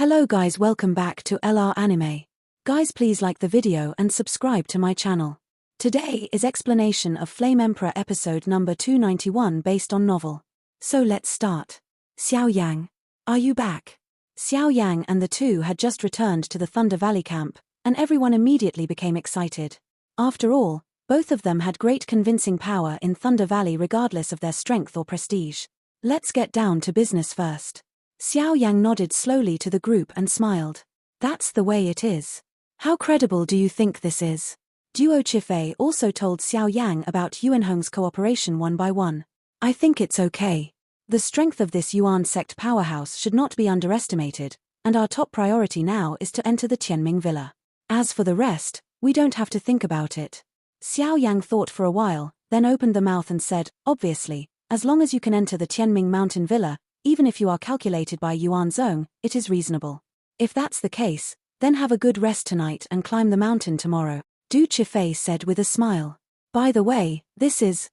Hello guys, welcome back to LR Anime. Guys, please like the video and subscribe to my channel. Today is explanation of Flame Emperor episode number 291 based on novel. So let's start. Xiao Yang, are you back? Xiao Yang and the two had just returned to the Thunder Valley camp, and everyone immediately became excited. After all, both of them had great convincing power in Thunder Valley regardless of their strength or prestige. Let's get down to business first. Xiao Yang nodded slowly to the group and smiled. That's the way it is. How credible do you think this is? Duo Chifei also told Xiao Yang about Yuanhong's cooperation one by one. I think it's okay. The strength of this Yuan sect powerhouse should not be underestimated, and our top priority now is to enter the Tianming Villa. As for the rest, we don't have to think about it. Xiao Yang thought for a while, then opened the mouth and said, obviously, as long as you can enter the Tianming Mountain Villa, even if you are calculated by Yuan Zong, it is reasonable. If that's the case, then have a good rest tonight and climb the mountain tomorrow, Du Chifei said with a smile. By the way,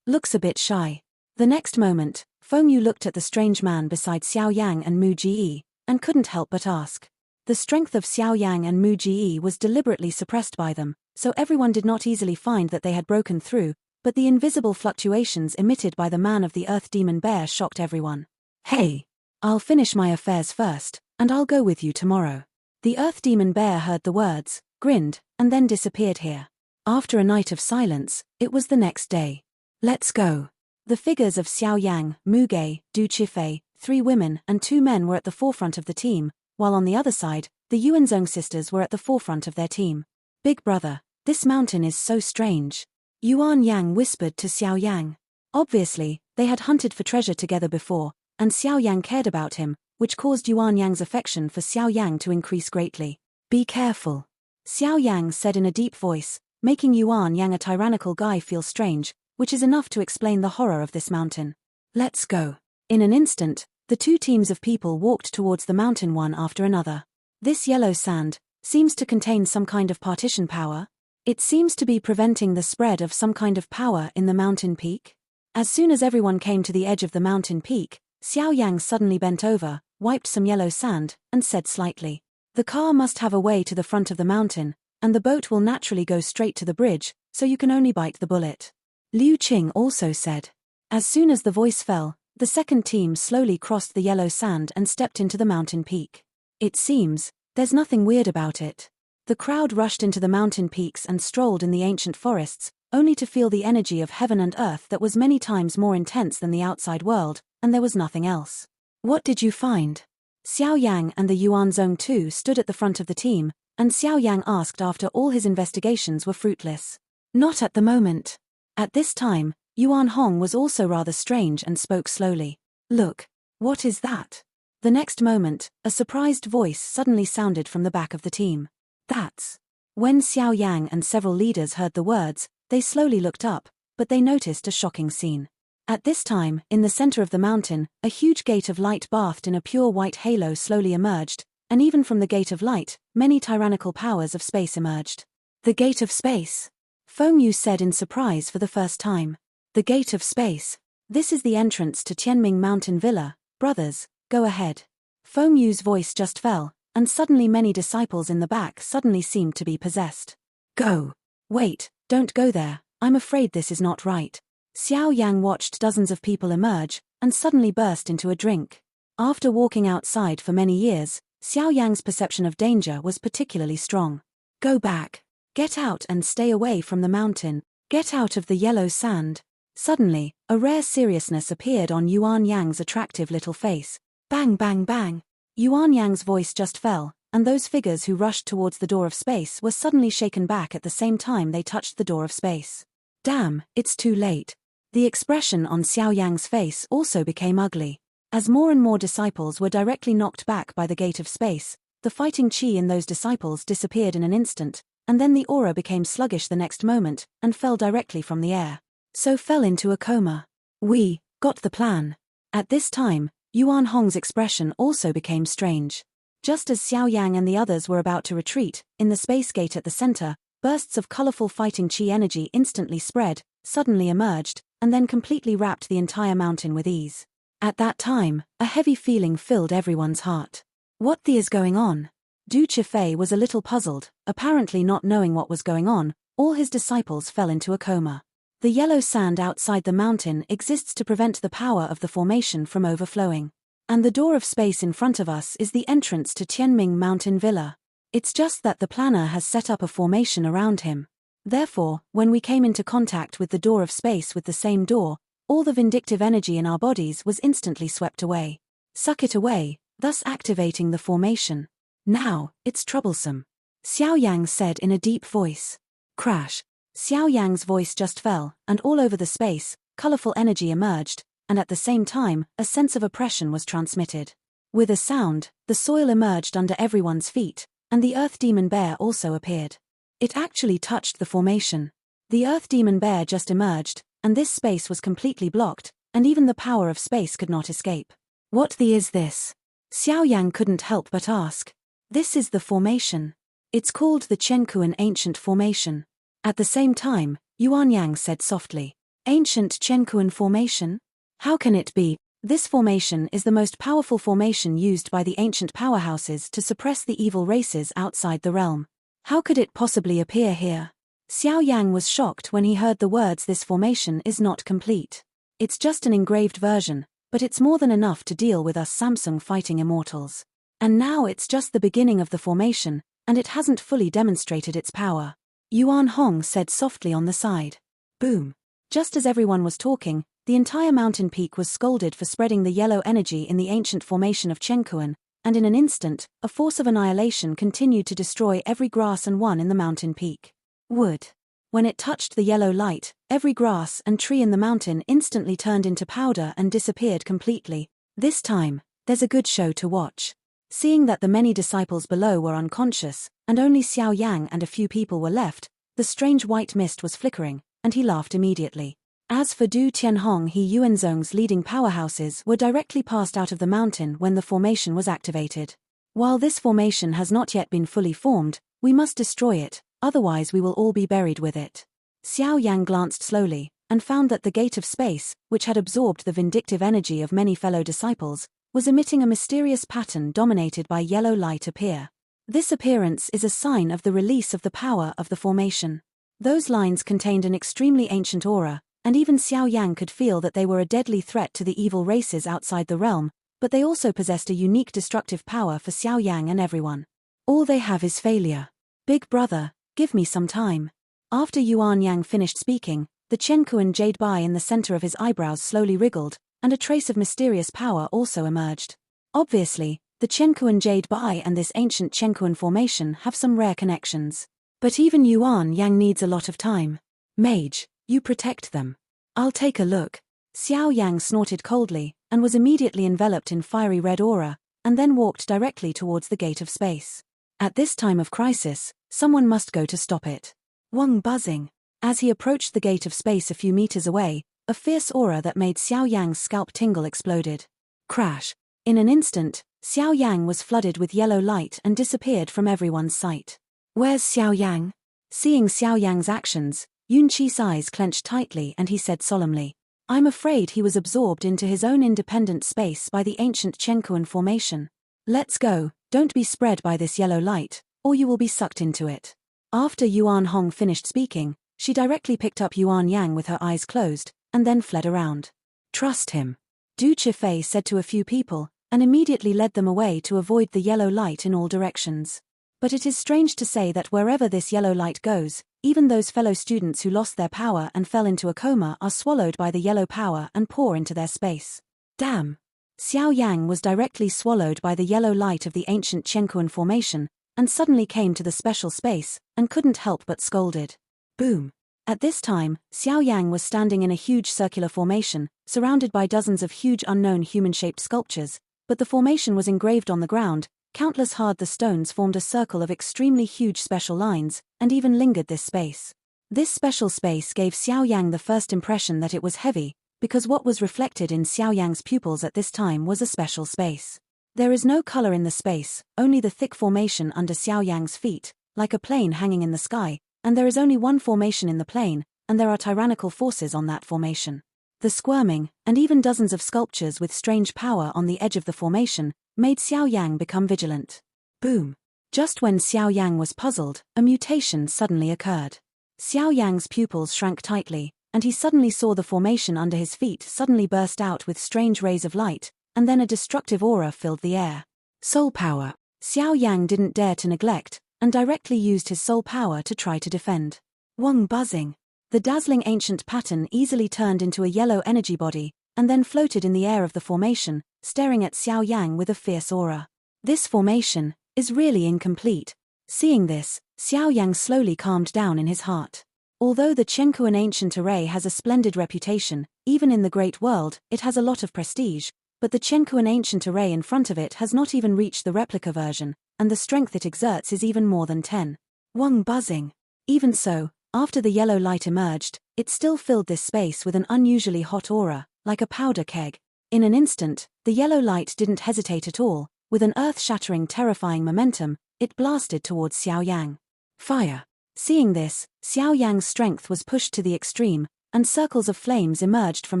looks a bit shy. The next moment, Feng Yu looked at the strange man beside Xiao Yang and Mu Ji, and couldn't help but ask. The strength of Xiao Yang and Mu Ji was deliberately suppressed by them, so everyone did not easily find that they had broken through, but the invisible fluctuations emitted by the man of the Earth Demon Bear shocked everyone. Hey! I'll finish my affairs first, and I'll go with you tomorrow. The Earth Demon Bear heard the words, grinned, and then disappeared here. After a night of silence, it was the next day. Let's go. The figures of Xiao Yang, Mu Ge, Du Chifei, 3 women and 2 men were at the forefront of the team, while on the other side, the Yuanzong sisters were at the forefront of their team. Big brother, this mountain is so strange. Yuan Yang whispered to Xiao Yang. Obviously, they had hunted for treasure together before, and Xiao Yang cared about him, which caused Yuan Yang's affection for Xiao Yang to increase greatly. Be careful. Xiao Yang said in a deep voice, making Yuan Yang a tyrannical guy feel strange, which is enough to explain the horror of this mountain. Let's go. In an instant, the 2 teams of people walked towards the mountain one after another. This yellow sand seems to contain some kind of partition power. It seems to be preventing the spread of some kind of power in the mountain peak. As soon as everyone came to the edge of the mountain peak, Xiao Yang suddenly bent over, wiped some yellow sand, and said slightly, the car must have a way to the front of the mountain, and the boat will naturally go straight to the bridge, so you can only bite the bullet. Liu Qing also said. As soon as the voice fell, the second team slowly crossed the yellow sand and stepped into the mountain peak. It seems, there's nothing weird about it. The crowd rushed into the mountain peaks and strolled in the ancient forests, only to feel the energy of heaven and earth that was many times more intense than the outside world, and there was nothing else. What did you find? Xiao Yang and the Yuanzong too stood at the front of the team, and Xiao Yang asked after all his investigations were fruitless. Not at the moment. At this time, Yuan Hong was also rather strange and spoke slowly. Look, what is that? The next moment, a surprised voice suddenly sounded from the back of the team. That's. When Xiao Yang and several leaders heard the words, they slowly looked up, but they noticed a shocking scene. At this time, in the center of the mountain, a huge gate of light bathed in a pure white halo slowly emerged, and even from the gate of light, many tyrannical powers of space emerged. The gate of space. Feng Yu said in surprise for the first time. The gate of space. This is the entrance to Tianming Mountain Villa, brothers, go ahead. Feng Yu's voice just fell, and suddenly many disciples in the back suddenly seemed to be possessed. Go. Wait, don't go there, I'm afraid this is not right. Xiao Yang watched dozens of people emerge, and suddenly burst into a drink. After walking outside for many years, Xiao Yang's perception of danger was particularly strong. Go back. Get out and stay away from the mountain. Get out of the yellow sand. Suddenly, a rare seriousness appeared on Yuan Yang's attractive little face. Bang bang bang. Yuan Yang's voice just fell, and those figures who rushed towards the door of space were suddenly shaken back at the same time they touched the door of space. Damn, it's too late. The expression on Xiao Yang's face also became ugly. As more and more disciples were directly knocked back by the gate of space, the fighting chi in those disciples disappeared in an instant, and then the aura became sluggish the next moment, and fell directly from the air. So fell into a coma. We got the plan. At this time, Yuan Hong's expression also became strange. Just as Xiao Yang and the others were about to retreat, in the space gate at the center, bursts of colorful fighting chi energy instantly spread, suddenly emerged, and then completely wrapped the entire mountain with ease. At that time, a heavy feeling filled everyone's heart. What the is going on? Du Chifei was a little puzzled, apparently not knowing what was going on. All his disciples fell into a coma. The yellow sand outside the mountain exists to prevent the power of the formation from overflowing. And the door of space in front of us is the entrance to Tianming Mountain Villa. It's just that the planner has set up a formation around him. Therefore, when we came into contact with the door of space with the same door, all the vindictive energy in our bodies was instantly swept away. Suck it away, thus activating the formation. Now, it's troublesome. Xiao Yang said in a deep voice. Crash. Xiao Yang's voice just fell, and all over the space, colorful energy emerged, and at the same time, a sense of oppression was transmitted. With a sound, the soil emerged under everyone's feet, and the Earth Demon Bear also appeared. It actually touched the formation. The Earth Demon Bear just emerged, and this space was completely blocked, and even the power of space could not escape. What the is this? Xiao Yang couldn't help but ask. This is the formation. It's called the Chenkuan Ancient Formation. At the same time, Yuan Yang said softly. Ancient Chenkuan Formation? How can it be? This formation is the most powerful formation used by the ancient powerhouses to suppress the evil races outside the realm. How could it possibly appear here? Xiao Yang was shocked when he heard the words this formation is not complete. It's just an engraved version, but it's more than enough to deal with us Samsung fighting immortals. And now it's just the beginning of the formation, and it hasn't fully demonstrated its power. Yuan Hong said softly on the side. Boom. Just as everyone was talking, the entire mountain peak was scolded for spreading the yellow energy in the ancient formation of Chenkuan, and in an instant, a force of annihilation continued to destroy every grass and one in the mountain peak. Wood. When it touched the yellow light, every grass and tree in the mountain instantly turned into powder and disappeared completely. This time, there's a good show to watch. Seeing that the many disciples below were unconscious, and only Xiao Yang and a few people were left, the strange white mist was flickering, and he laughed immediately. As for Du Tianhong, he Yuanzong's leading powerhouses were directly passed out of the mountain when the formation was activated. While this formation has not yet been fully formed, we must destroy it, otherwise we will all be buried with it. Xiao Yang glanced slowly, and found that the gate of space, which had absorbed the vindictive energy of many fellow disciples, was emitting a mysterious pattern dominated by yellow light appear. This appearance is a sign of the release of the power of the formation. Those lines contained an extremely ancient aura, and even Xiao Yang could feel that they were a deadly threat to the evil races outside the realm, but they also possessed a unique destructive power for Xiao Yang and everyone. All they have is failure. Big brother, give me some time. After Yuan Yang finished speaking, the Chenkuan jade bai in the center of his eyebrows slowly wriggled, and a trace of mysterious power also emerged. Obviously, the Chenkuan jade bai and this ancient Chenkuan formation have some rare connections. But even Yuan Yang needs a lot of time. Mage, you protect them. I'll take a look. Xiao Yang snorted coldly, and was immediately enveloped in fiery red aura, and then walked directly towards the gate of space. At this time of crisis, someone must go to stop it. Wang buzzing. As he approached the gate of space a few meters away, a fierce aura that made Xiao Yang's scalp tingle exploded. Crash. In an instant, Xiao Yang was flooded with yellow light and disappeared from everyone's sight. Where's Xiao Yang? Seeing Xiao Yang's actions, Yun Qi's eyes clenched tightly and he said solemnly, I'm afraid he was absorbed into his own independent space by the ancient Chenkuan formation. Let's go, don't be spread by this yellow light, or you will be sucked into it. After Yuan Hong finished speaking, she directly picked up Yuan Yang with her eyes closed, and then fled around. Trust him. Du Chifei said to a few people, and immediately led them away to avoid the yellow light in all directions. But it is strange to say that wherever this yellow light goes, even those fellow students who lost their power and fell into a coma are swallowed by the yellow power and pour into their space. Damn. Xiao Yang was directly swallowed by the yellow light of the ancient Chenkuan formation, and suddenly came to the special space, and couldn't help but scolded. Boom. At this time, Xiao Yang was standing in a huge circular formation, surrounded by dozens of huge unknown human-shaped sculptures, but the formation was engraved on the ground. Countless the stones formed a circle of extremely huge special lines, and even lingered this space. This special space gave Xiao Yang the first impression that it was heavy, because what was reflected in Xiao Yang's pupils at this time was a special space. There is no color in the space, only the thick formation under Xiao Yang's feet, like a plane hanging in the sky, and there is only one formation in the plane, and there are tyrannical forces on that formation. The squirming, and even dozens of sculptures with strange power on the edge of the formation, made Xiao Yang become vigilant. Boom! Just when Xiao Yang was puzzled, a mutation suddenly occurred. Xiao Yang's pupils shrank tightly, and he suddenly saw the formation under his feet suddenly burst out with strange rays of light, and then a destructive aura filled the air. Soul power. Xiao Yang didn't dare to neglect, and directly used his soul power to try to defend. Wong buzzing. The dazzling ancient pattern easily turned into a yellow energy body, and then floated in the air of the formation, staring at Xiao Yang with a fierce aura. This formation is really incomplete. Seeing this, Xiao Yang slowly calmed down in his heart. Although the Qianquan ancient array has a splendid reputation, even in the great world, it has a lot of prestige, but the Qianquan ancient array in front of it has not even reached the replica version, and the strength it exerts is even more than 10. Wong buzzing. Even so, after the yellow light emerged, it still filled this space with an unusually hot aura, like a powder keg. In an instant, the yellow light didn't hesitate at all. With an earth-shattering terrifying momentum, it blasted towards Xiao Yang. Fire. Seeing this, Xiao Yang's strength was pushed to the extreme, and circles of flames emerged from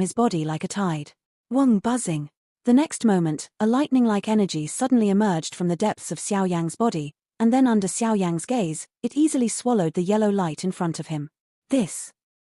his body like a tide. Wong buzzing. The next moment, a lightning-like energy suddenly emerged from the depths of Xiao Yang's body, and then under Xiao Yang's gaze, it easily swallowed the yellow light in front of him.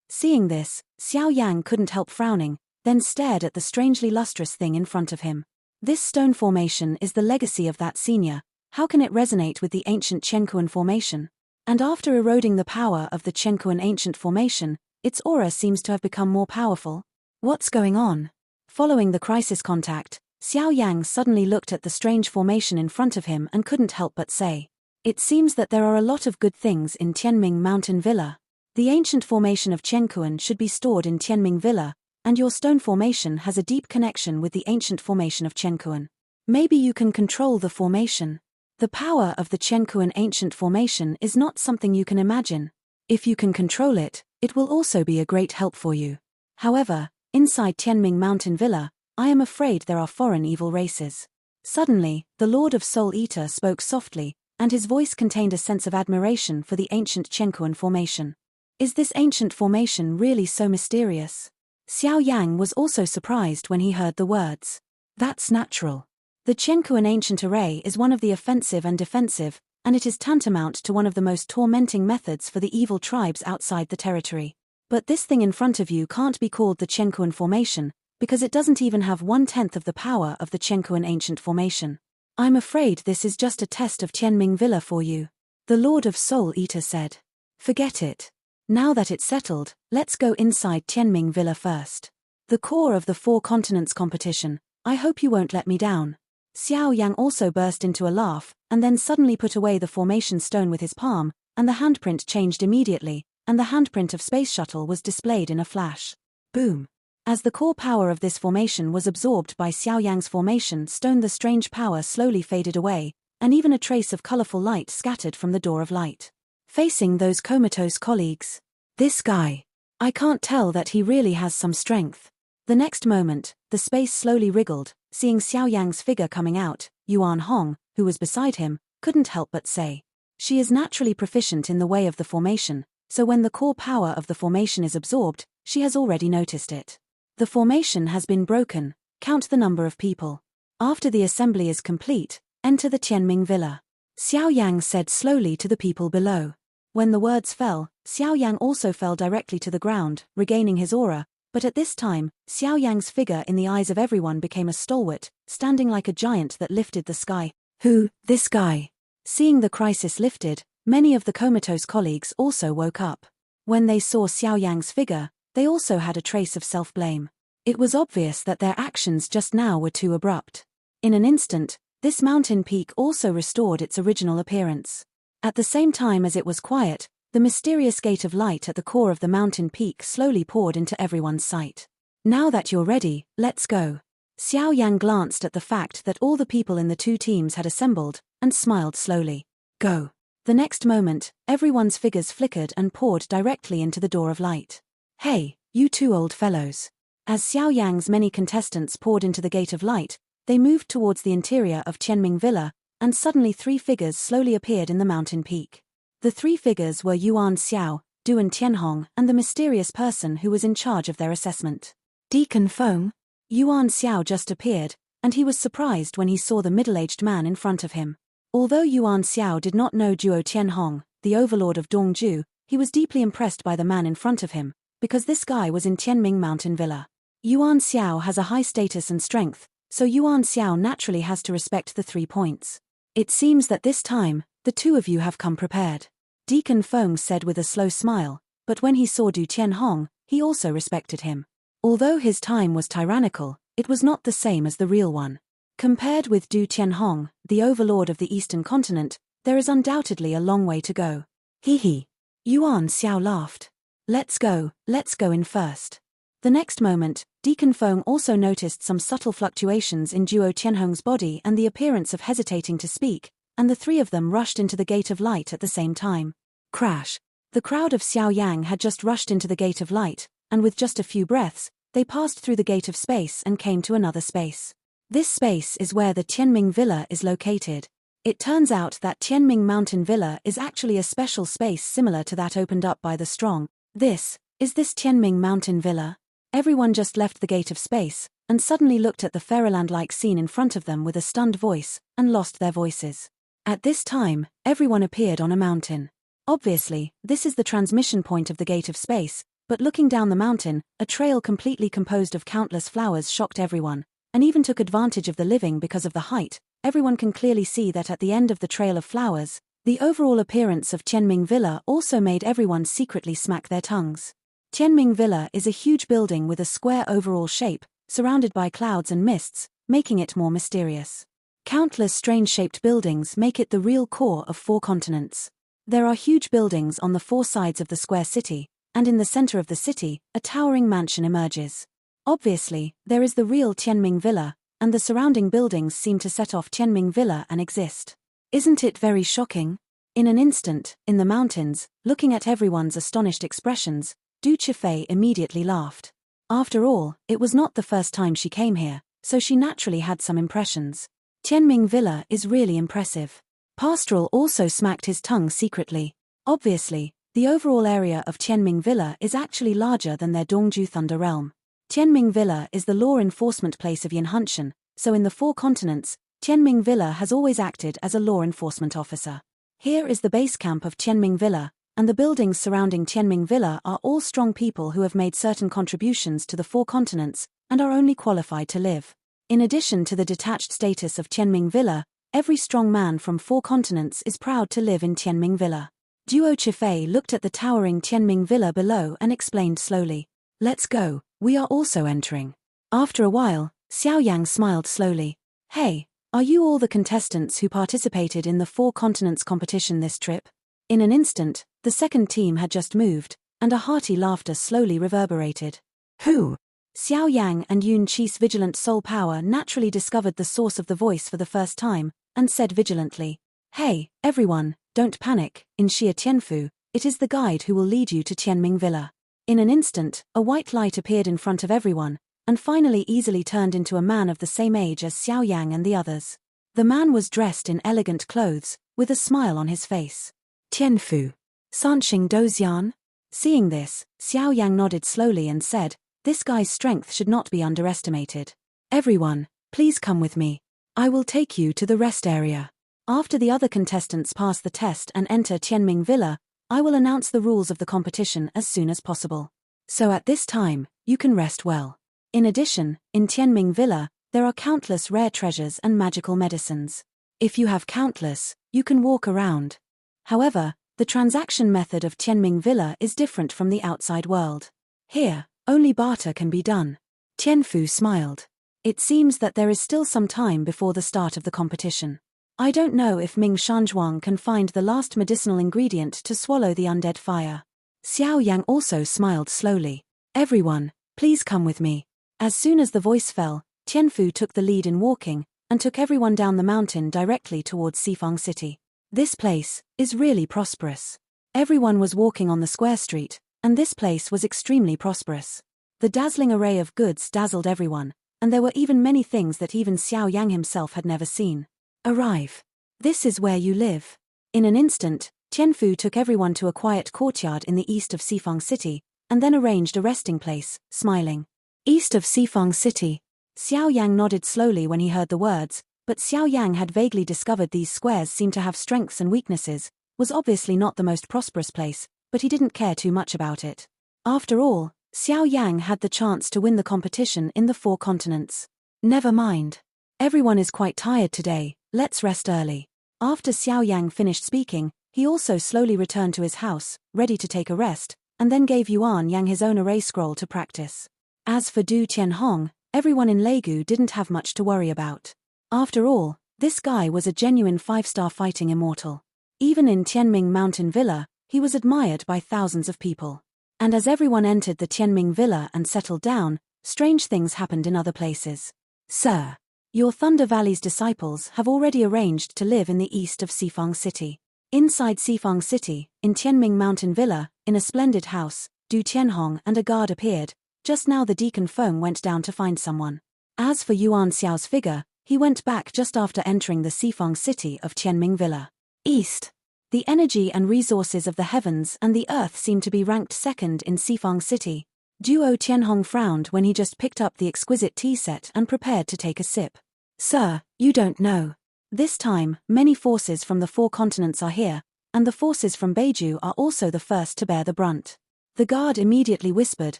Seeing this, Xiao Yang couldn't help frowning, then stared at the strangely lustrous thing in front of him. This stone formation is the legacy of that senior. How can it resonate with the ancient Qianquan formation? And after eroding the power of the Qianquan ancient formation, its aura seems to have become more powerful. What's going on? Following the crisis contact, Xiao Yang suddenly looked at the strange formation in front of him and couldn't help but say, "It seems that there are a lot of good things in Tianming Mountain Villa. The ancient formation of Qianquan should be stored in Tianming Villa, and your stone formation has a deep connection with the ancient formation of Qianquan. Maybe you can control the formation. The power of the Qianquan ancient formation is not something you can imagine. If you can control it, it will also be a great help for you. However, inside Tianming Mountain Villa, I am afraid there are foreign evil races." Suddenly, the Lord of Soul Eater spoke softly, and his voice contained a sense of admiration for the ancient Qianquan formation. Is this ancient formation really so mysterious? Xiao Yang was also surprised when he heard the words. That's natural. The Qianquan ancient array is one of the offensive and defensive, and it is tantamount to one of the most tormenting methods for the evil tribes outside the territory. But this thing in front of you can't be called the Qianquan formation, because it doesn't even have 1/10 of the power of the Qianquan ancient formation. I'm afraid this is just a test of Tianming Villa for you, the Lord of Soul Eater said. Forget it. Now that it's settled, let's go inside Tianming Villa first. The core of the 4 continents competition. I hope you won't let me down. Xiao Yang also burst into a laugh, and then suddenly put away the formation stone with his palm, and the handprint changed immediately, and the handprint of Space Shuttle was displayed in a flash. Boom. As the core power of this formation was absorbed by Xiao Yang's formation stone, the strange power slowly faded away, and even a trace of colorful light scattered from the door of light. Facing those comatose colleagues. This guy. I can't tell that he really has some strength. The next moment, the space slowly wriggled. Seeing Xiao Yang's figure coming out, Yuan Hong, who was beside him, couldn't help but say. She is naturally proficient in the way of the formation, so when the core power of the formation is absorbed, she has already noticed it. The formation has been broken. Count the number of people. After the assembly is complete, enter the Tianming Villa. Xiao Yang said slowly to the people below. When the words fell, Xiao Yang also fell directly to the ground, regaining his aura. But at this time, Xiao Yang's figure in the eyes of everyone became a stalwart, standing like a giant that lifted the sky. Who, this guy? Seeing the crisis lifted, many of the comatose colleagues also woke up. When they saw Xiao Yang's figure, they also had a trace of self-blame. It was obvious that their actions just now were too abrupt. In an instant, this mountain peak also restored its original appearance. At the same time as it was quiet, the mysterious gate of light at the core of the mountain peak slowly poured into everyone's sight. Now that you're ready, let's go. Xiao Yang glanced at the fact that all the people in the 2 teams had assembled, and smiled slowly. Go. The next moment, everyone's figures flickered and poured directly into the door of light. Hey, you 2 old fellows. As Xiao Yang's many contestants poured into the gate of light, they moved towards the interior of Tianming Villa, and suddenly 3 figures slowly appeared in the mountain peak. The 3 figures were Yuan Xiao, Duan Tianhong, and the mysterious person who was in charge of their assessment. Deacon Feng? Yuan Xiao just appeared, and he was surprised when he saw the middle-aged man in front of him. Although Yuan Xiao did not know Duo Tianhong, the overlord of Dongju, he was deeply impressed by the man in front of him, because this guy was in Tianming Mountain Villa. Yuan Xiao has a high status and strength, so Yuan Xiao naturally has to respect the 3 points. It seems that this time, the two of you have come prepared. Deacon Feng said with a slow smile, but when he saw Du Tianhong, he also respected him. Although his time was tyrannical, it was not the same as the real one. Compared with Du Tianhong, the overlord of the Eastern continent, there is undoubtedly a long way to go. Hee. Yuan Xiao laughed. Let's go in first. The next moment, Deacon Feng also noticed some subtle fluctuations in Duo Tianhong's body and the appearance of hesitating to speak, and the three of them rushed into the Gate of Light at the same time. Crash! The crowd of Xiao Yang had just rushed into the Gate of Light, and with just a few breaths, they passed through the Gate of Space and came to another space. This space is where the Tianming Villa is located. It turns out that Tianming Mountain Villa is actually a special space similar to that opened up by the strong. Is this Tianming Mountain Villa? Everyone just left the Gate of Space, and suddenly looked at the fairyland-like scene in front of them with a stunned voice, and lost their voices. At this time, everyone appeared on a mountain. Obviously, this is the transmission point of the Gate of Space, but looking down the mountain, a trail completely composed of countless flowers shocked everyone, and even took advantage of the living because of the height. Everyone can clearly see that at the end of the trail of flowers, the overall appearance of Tianming Villa also made everyone secretly smack their tongues. Tianming Villa is a huge building with a square overall shape, surrounded by clouds and mists, making it more mysterious. Countless strange-shaped buildings make it the real core of 4 continents. There are huge buildings on the 4 sides of the square city, and in the center of the city, a towering mansion emerges. Obviously, there is the real Tianming Villa, and the surrounding buildings seem to set off Tianming Villa and exist. Isn't it very shocking? In an instant, in the mountains, looking at everyone's astonished expressions, Du Chifei immediately laughed. After all, it was not the first time she came here, so she naturally had some impressions. Tianming Villa is really impressive. Pastoral also smacked his tongue secretly. Obviously, the overall area of Tianming Villa is actually larger than their Dongju Thunder Realm. Tianming Villa is the law enforcement place of Yanhunshan, so in the 4 continents, Tianming Villa has always acted as a law enforcement officer. Here is the base camp of Tianming Villa, and the buildings surrounding Tianming Villa are all strong people who have made certain contributions to the 4 continents, and are only qualified to live. In addition to the detached status of Tianming Villa, every strong man from 4 continents is proud to live in Tianming Villa. Duo Chifei looked at the towering Tianming Villa below and explained slowly. Let's go, we are also entering. After a while, Xiao Yang smiled slowly. Hey, are you all the contestants who participated in the 4 continents competition this trip? In an instant, the second team had just moved, and a hearty laughter slowly reverberated. Who? Xiao Yang and Yun Qi's vigilant soul power naturally discovered the source of the voice for the first time, and said vigilantly, Hey, everyone, don't panic, in Xia Tianfu, it is the guide who will lead you to Tianming Villa. In an instant, a white light appeared in front of everyone, and finally easily turned into a man of the same age as Xiao Yang and the others. The man was dressed in elegant clothes, with a smile on his face. Tianfu. Sanxing Dozian? Seeing this, Xiao Yang nodded slowly and said, This guy's strength should not be underestimated. Everyone, please come with me. I will take you to the rest area. After the other contestants pass the test and enter Tianming Villa, I will announce the rules of the competition as soon as possible. So at this time, you can rest well. In addition, in Tianming Villa, there are countless rare treasures and magical medicines. If you have countless, you can walk around. However, the transaction method of Tianming Villa is different from the outside world. Here, only barter can be done. Tianfu smiled. It seems that there is still some time before the start of the competition. I don't know if Ming Shanzhuang can find the last medicinal ingredient to swallow the undead fire. Xiao Yang also smiled slowly. Everyone, please come with me. As soon as the voice fell, Tianfu took the lead in walking, and took everyone down the mountain directly towards Xifang City. This place is really prosperous. Everyone was walking on the square street, and this place was extremely prosperous. The dazzling array of goods dazzled everyone, and there were even many things that even Xiao Yang himself had never seen. Arrive. This is where you live. In an instant, Tianfu took everyone to a quiet courtyard in the east of Xifang City, and then arranged a resting place, smiling. East of Sifang City. Xiao Yang nodded slowly when he heard the words, but Xiao Yang had vaguely discovered these squares seemed to have strengths and weaknesses, was obviously not the most prosperous place, but he didn't care too much about it. After all, Xiao Yang had the chance to win the competition in the 4 continents. Never mind. Everyone is quite tired today, let's rest early. After Xiao Yang finished speaking, he also slowly returned to his house, ready to take a rest, and then gave Yuan Yang his own array scroll to practice. As for Du Tianhong, everyone in Legu didn't have much to worry about. After all, this guy was a genuine 5-star fighting immortal. Even in Tianming Mountain Villa, he was admired by thousands of people. And as everyone entered the Tianming Villa and settled down, strange things happened in other places. Sir, your Thunder Valley's disciples have already arranged to live in the east of Sifang City. Inside Sifang City, in Tianming Mountain Villa, in a splendid house, Du Tianhong and a guard appeared. Just now the Deacon Feng went down to find someone. As for Yuan Xiao's figure, he went back just after entering the Sifang City of Tianming Villa. East. The energy and resources of the heavens and the earth seem to be ranked second in Sifang City. Duo Tianhong frowned when he just picked up the exquisite tea set and prepared to take a sip. Sir, you don't know. This time, many forces from the 4 continents are here, and the forces from Beiju are also the first to bear the brunt. The guard immediately whispered,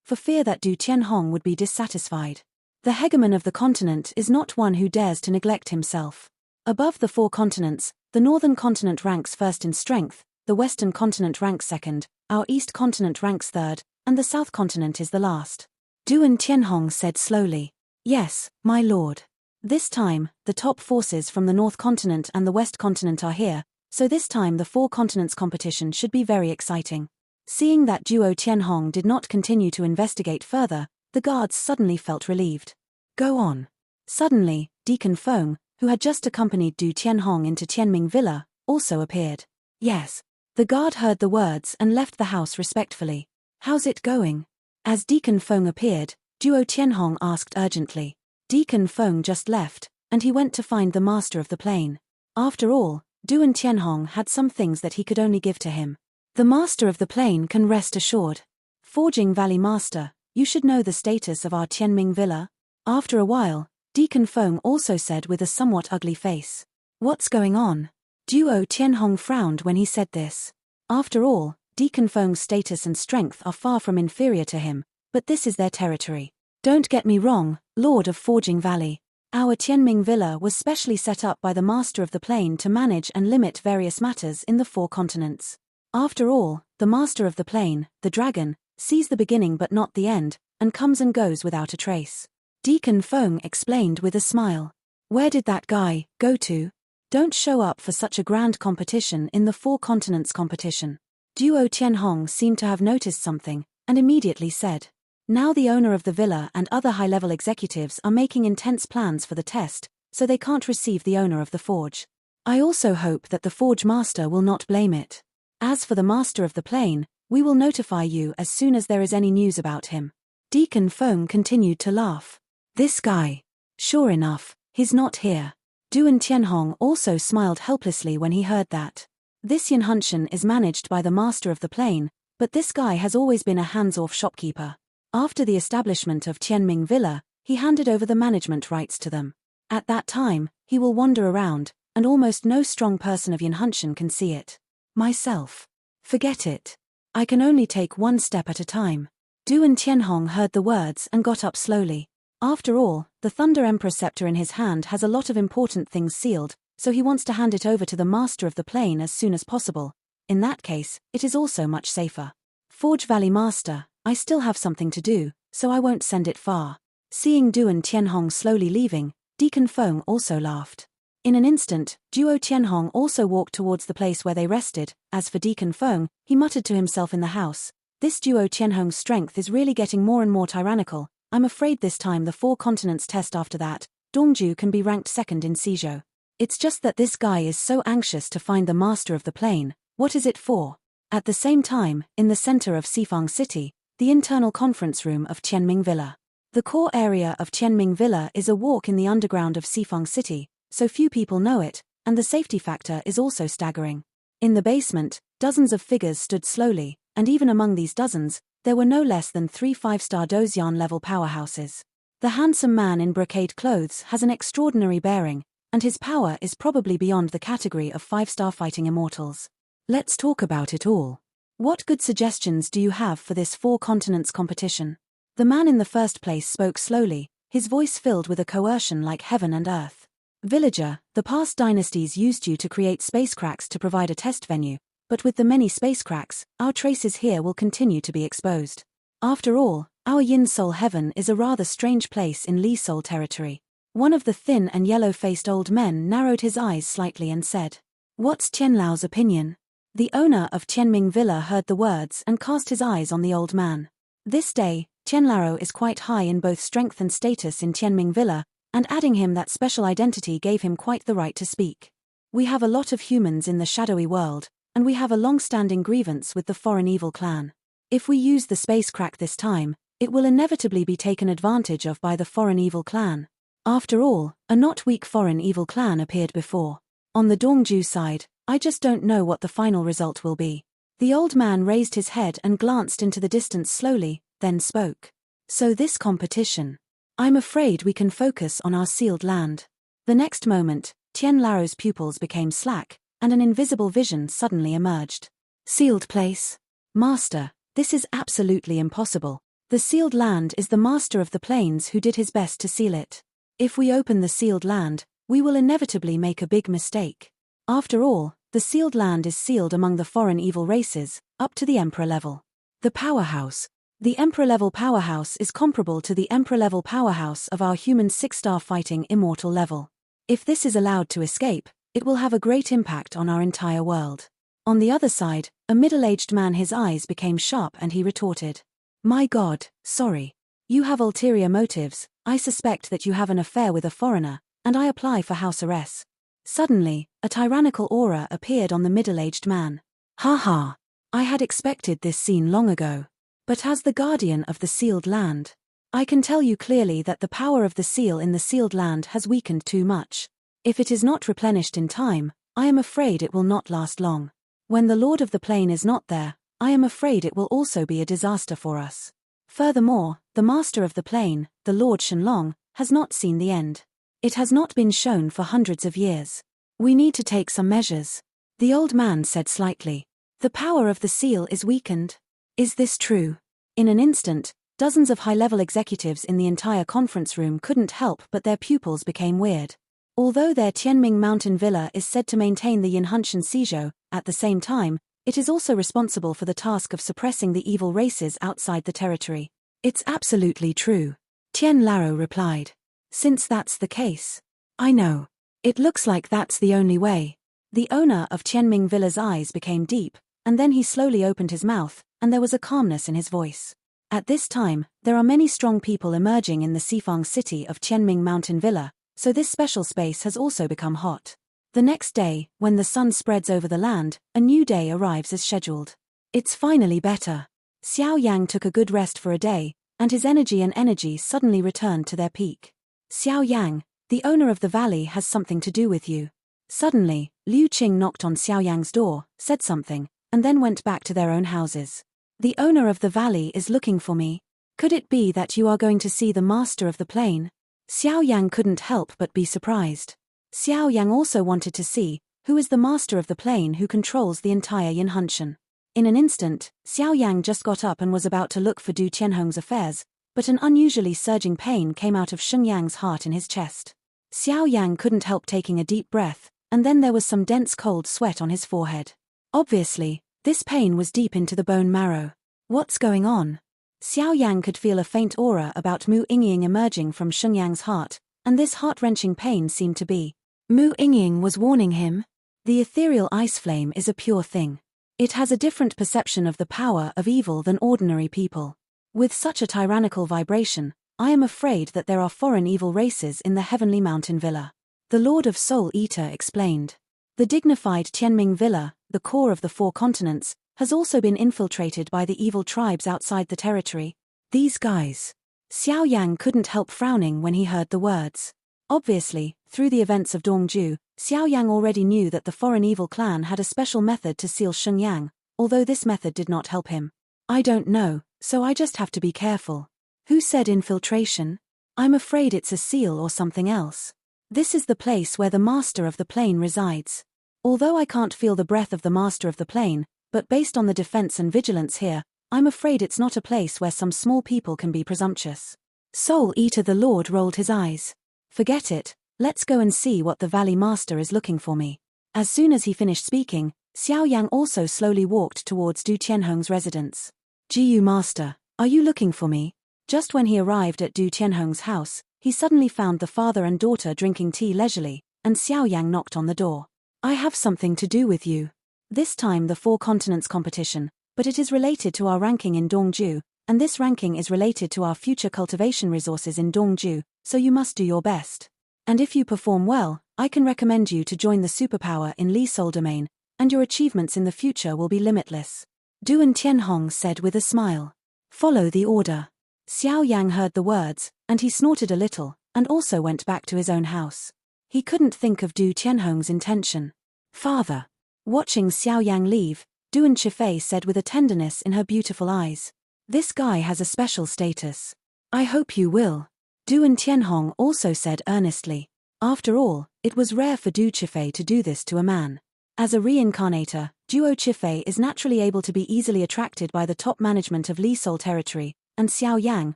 for fear that Du Tianhong would be dissatisfied. The hegemon of the continent is not one who dares to neglect himself. Above the 4 continents, the northern continent ranks first in strength, the western continent ranks second, our east continent ranks third, and the south continent is the last. Du Tianhong said slowly. Yes, my lord. This time, the top forces from the north continent and the west continent are here, so this time the 4 continents competition should be very exciting. Seeing that Duo Tianhong did not continue to investigate further, the guards suddenly felt relieved. Go on. Suddenly, Deacon Feng, who had just accompanied Du Tianhong into Tianming Villa, also appeared. Yes. The guard heard the words and left the house respectfully. How's it going? As Deacon Feng appeared, Duo Tianhong asked urgently. Deacon Feng just left, and he went to find the master of the plane. After all, Duan Tianhong had some things that he could only give to him. The master of the plane can rest assured. Forging Valley Master, you should know the status of our Tianming Villa. After a while, Deacon Feng also said with a somewhat ugly face. What's going on? Duo Tianhong frowned when he said this. After all, Deacon Feng's status and strength are far from inferior to him, but this is their territory. Don't get me wrong, Lord of Forging Valley. Our Tianming Villa was specially set up by the Master of the Plane to manage and limit various matters in the 4 continents. After all, the Master of the Plane, the Dragon, sees the beginning but not the end, and comes and goes without a trace. Deacon Feng explained with a smile. Where did that guy go to? Don't show up for such a grand competition in the 4 continents competition. Duo Tianhong seemed to have noticed something, and immediately said. Now the owner of the villa and other high-level executives are making intense plans for the test, so they can't receive the owner of the forge. I also hope that the forge master will not blame it. As for the master of the plane, we will notify you as soon as there is any news about him. Deacon Feng continued to laugh. This guy. Sure enough, he's not here. Duan Tianhong also smiled helplessly when he heard that. This Yanhunshan is managed by the master of the plane, but this guy has always been a hands-off shopkeeper. After the establishment of Tianming Villa, he handed over the management rights to them. At that time, he will wander around, and almost no strong person of Yanhunshan can see it. Myself. Forget it. I can only take one step at a time. Duan Tianhong heard the words and got up slowly. After all, the Thunder Emperor scepter in his hand has a lot of important things sealed, so he wants to hand it over to the master of the plane as soon as possible. In that case, it is also much safer. Forge Valley Master, I still have something to do, so I won't send it far. Seeing Duan Tianhong slowly leaving, Deacon Feng also laughed. In an instant, Duo Tianhong also walked towards the place where they rested. As for Deacon Feng, he muttered to himself in the house. This Duo Tianhong's strength is really getting more and more tyrannical. I'm afraid this time the 4 continents test after that, Dongju can be ranked second in Sizhou. It's just that this guy is so anxious to find the master of the plane. What is it for? At the same time, in the center of Sifang City, the internal conference room of Tianming Villa. The core area of Tianming Villa is a walk in the underground of Sifang City, so few people know it, and the safety factor is also staggering. In the basement, dozens of figures stood slowly, and even among these dozens, there were no less than 3 5-star Dozyan-level powerhouses. The handsome man in brocade clothes has an extraordinary bearing, and his power is probably beyond the category of 5-star fighting immortals. Let's talk about it all. What good suggestions do you have for this 4 continents competition? The man in the first place spoke slowly, his voice filled with a coercion like heaven and earth. Villager, the past dynasties used you to create space cracks to provide a test venue, but with the many space cracks, our traces here will continue to be exposed. After all, our Yin Sol heaven is a rather strange place in Li Sol territory. One of the thin and yellow-faced old men narrowed his eyes slightly and said, "What's Tianlao's opinion?" The owner of Tianming Villa heard the words and cast his eyes on the old man. This day, Tianlao is quite high in both strength and status in Tianming Villa, and adding him that special identity gave him quite the right to speak. We have a lot of humans in the shadowy world, and we have a long-standing grievance with the foreign evil clan. If we use the space crack this time, it will inevitably be taken advantage of by the foreign evil clan. After all, a not weak foreign evil clan appeared before. On the Dongju side, I just don't know what the final result will be. The old man raised his head and glanced into the distance slowly, then spoke. So this competition. I'm afraid we can focus on our sealed land. The next moment, Tianlao's pupils became slack, and an invisible vision suddenly emerged. Sealed place? Master, this is absolutely impossible. The sealed land is the master of the plains who did his best to seal it. If we open the sealed land, we will inevitably make a big mistake. After all, the sealed land is sealed among the foreign evil races, up to the Emperor level. The powerhouse. The Emperor-level powerhouse is comparable to the Emperor-level powerhouse of our human 6-star fighting immortal level. If this is allowed to escape, it will have a great impact on our entire world. On the other side, a middle-aged man, his eyes became sharp and he retorted. My God, sorry. You have ulterior motives. I suspect that you have an affair with a foreigner, and I apply for house arrest. Suddenly, a tyrannical aura appeared on the middle-aged man. Ha ha. I had expected this scene long ago. But as the guardian of the sealed land, I can tell you clearly that the power of the seal in the sealed land has weakened too much. If it is not replenished in time, I am afraid it will not last long. When the Lord of the Plain is not there, I am afraid it will also be a disaster for us. Furthermore, the Master of the Plain, the Lord Shenlong, has not seen the end. It has not been shown for hundreds of years. We need to take some measures. The old man said slightly. The power of the seal is weakened. Is this true? In an instant, dozens of high-level executives in the entire conference room couldn't help but their pupils became weird. Although their Tianming Mountain Villa is said to maintain the Yinhunshan Sizhou, at the same time, it is also responsible for the task of suppressing the evil races outside the territory. It's absolutely true. Tianlao replied. Since that's the case. I know. It looks like that's the only way. The owner of Tianming Villa's eyes became deep, and then he slowly opened his mouth, and there was a calmness in his voice. At this time, there are many strong people emerging in the Sifang city of Tianming Mountain Villa, so this special space has also become hot. The next day, when the sun spreads over the land, a new day arrives as scheduled. It's finally better. Xiao Yan took a good rest for a day, and his energy suddenly returned to their peak. Xiao Yang, the owner of the valley has something to do with you. Suddenly, Liu Qing knocked on Xiao Yang's door, said something, and then went back to their own houses. The owner of the valley is looking for me. Could it be that you are going to see the master of the plain? Xiao Yang couldn't help but be surprised. Xiao Yang also wanted to see, who is the master of the plain who controls the entire Yinhunshan. In an instant, Xiao Yang just got up and was about to look for Du Tianhong's affairs, but an unusually surging pain came out of Sheng Yang's heart in his chest. Xiao Yang couldn't help taking a deep breath, and then there was some dense cold sweat on his forehead. Obviously, this pain was deep into the bone marrow. What's going on? Xiao Yang could feel a faint aura about Mu Yingying emerging from Sheng Yang's heart, and this heart-wrenching pain seemed to be. Mu Yingying was warning him. The ethereal ice flame is a pure thing. It has a different perception of the power of evil than ordinary people. With such a tyrannical vibration, I am afraid that there are foreign evil races in the heavenly mountain villa. The Lord of Soul Eater explained. The dignified Tianming Villa, the core of the 4 continents, has also been infiltrated by the evil tribes outside the territory. These guys. Xiao Yang couldn't help frowning when he heard the words. Obviously, through the events of Dongju, Xiao Yang already knew that the foreign evil clan had a special method to seal Sheng Yang, although this method did not help him. I don't know, So I just have to be careful. Who said infiltration? I'm afraid it's a seal or something else. This is the place where the master of the plane resides. Although I can't feel the breath of the master of the plane, but based on the defense and vigilance here, I'm afraid it's not a place where some small people can be presumptuous. Soul Eater the Lord rolled his eyes. Forget it, let's go and see what the Valley Master is looking for me. As soon as he finished speaking, Xiao Yang also slowly walked towards Du Tianhong's residence. Jiu Master, are you looking for me? Just when he arrived at Du Tianhong's house, he suddenly found the father and daughter drinking tea leisurely, and Xiao Yang knocked on the door. I have something to do with you. This time the Four Continents competition, but it is related to our ranking in Dongju, and this ranking is related to our future cultivation resources in Dongju, so you must do your best. And if you perform well, I can recommend you to join the superpower in Li Sol domain, and your achievements in the future will be limitless. Duan Tianhong said with a smile. Follow the order. Xiao Yang heard the words, and he snorted a little, and also went back to his own house. He couldn't think of Du Tianhong's intention. Father. Watching Xiao Yang leave, Duan Chifei said with a tenderness in her beautiful eyes. This guy has a special status. I hope you will. Duan Tianhong also said earnestly. After all, it was rare for Du Chifei to do this to a man. As a reincarnator, Duo Chifei is naturally able to be easily attracted by the top management of Li Sol territory, and Xiao Yang,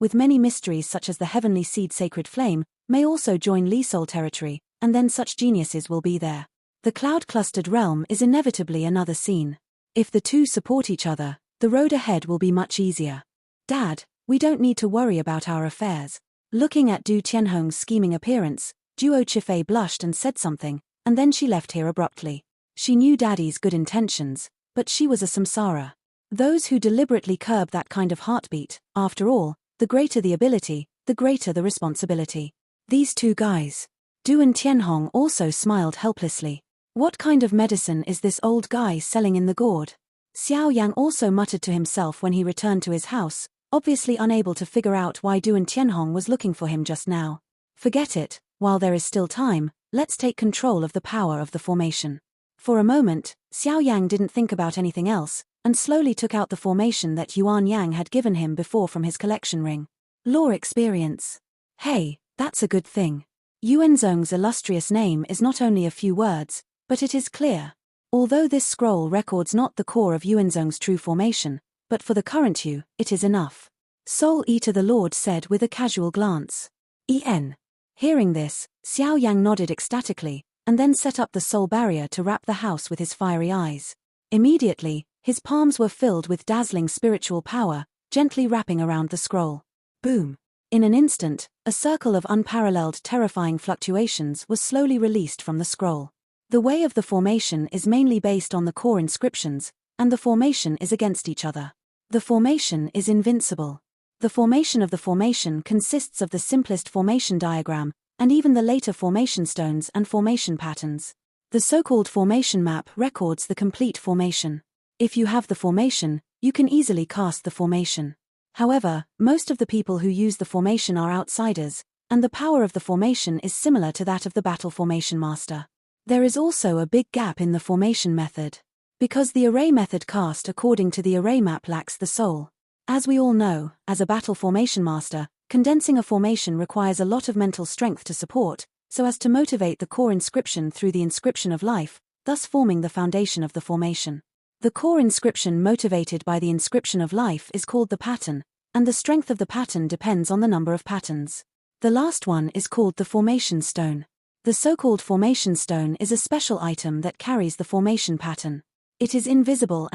with many mysteries such as the heavenly seed sacred flame, may also join Li Sol territory, and then such geniuses will be there. The cloud-clustered realm is inevitably another scene. If the two support each other, the road ahead will be much easier. Dad, we don't need to worry about our affairs. Looking at Du Tianhong's scheming appearance, Duo Chifei blushed and said something, and then she left here abruptly. She knew Daddy's good intentions, but she was a samsara. Those who deliberately curb that kind of heartbeat, after all, the greater the ability, the greater the responsibility. These two guys. Duan Tianhong also smiled helplessly. What kind of medicine is this old guy selling in the gourd? Xiao Yang also muttered to himself when he returned to his house, obviously unable to figure out why Duan Tianhong was looking for him just now. Forget it, while there is still time, let's take control of the power of the formation. For a moment, Xiao Yang didn't think about anything else, and slowly took out the formation that Yuan Yang had given him before from his collection ring. Lore experience. Hey, that's a good thing. Yuanzong's illustrious name is not only a few words, but it is clear. Although this scroll records not the core of Yuanzong's true formation, but for the current Yu, it is enough. Soul Eater the Lord said with a casual glance. En. Hearing this, Xiao Yang nodded ecstatically, and then set up the soul barrier to wrap the house with his fiery eyes. Immediately, his palms were filled with dazzling spiritual power, gently wrapping around the scroll. Boom. In an instant, a circle of unparalleled terrifying fluctuations was slowly released from the scroll. The way of the formation is mainly based on the core inscriptions, and the formation is against each other. The formation is invincible. The formation of the formation consists of the simplest formation diagram, and even the later formation stones and formation patterns. The so-called formation map records the complete formation. If you have the formation, you can easily cast the formation. However, most of the people who use the formation are outsiders, and the power of the formation is similar to that of the battle formation master. There is also a big gap in the formation method. Because the array method cast according to the array map lacks the soul. As we all know, as a battle formation master, condensing a formation requires a lot of mental strength to support, so as to motivate the core inscription through the inscription of life, thus forming the foundation of the formation. The core inscription motivated by the inscription of life is called the pattern, and the strength of the pattern depends on the number of patterns. The last one is called the formation stone. The so-called formation stone is a special item that carries the formation pattern. It is invisible,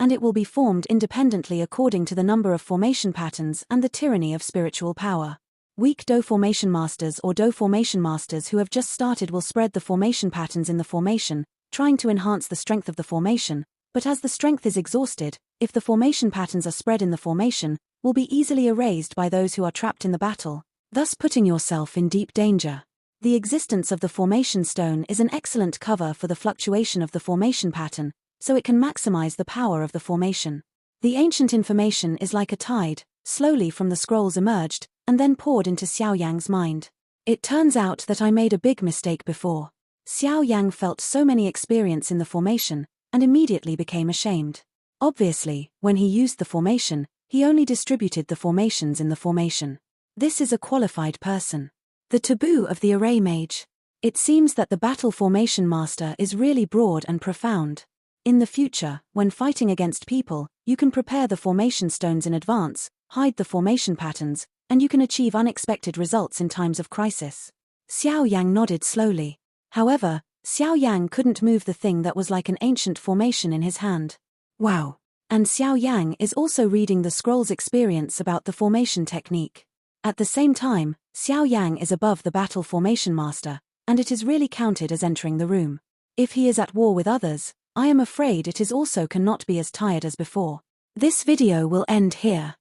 and it will be formed independently according to the number of formation patterns and the tyranny of spiritual power. Weak Do formation masters or Do formation masters who have just started will spread the formation patterns in the formation, trying to enhance the strength of the formation, but as the strength is exhausted, if the formation patterns are spread in the formation, will be easily erased by those who are trapped in the battle, thus putting yourself in deep danger. The existence of the formation stone is an excellent cover for the fluctuation of the formation pattern, so it can maximize the power of the formation. The ancient information is like a tide, slowly from the scrolls emerged, and then poured into Xiao Yang's mind. It turns out that I made a big mistake before. Xiao Yang felt so many experience in the formation, and immediately became ashamed. Obviously, when he used the formation, He only distributed the formations in the formation. This is a qualified person. The taboo of the array mage. It seems that the battle formation master is really broad and profound. In the future, when fighting against people, you can prepare the formation stones in advance, hide the formation patterns, and you can achieve unexpected results in times of crisis. Xiao Yang nodded slowly. However, Xiao Yang couldn't move the thing that was like an ancient formation in his hand. Wow. And Xiao Yang is also reading the scroll's experience about the formation technique. At the same time, Xiao Yang is above the battle formation master, and it is really counted as entering the room. If he is at war with others, I am afraid it is also cannot be as tired as before. This video will end here.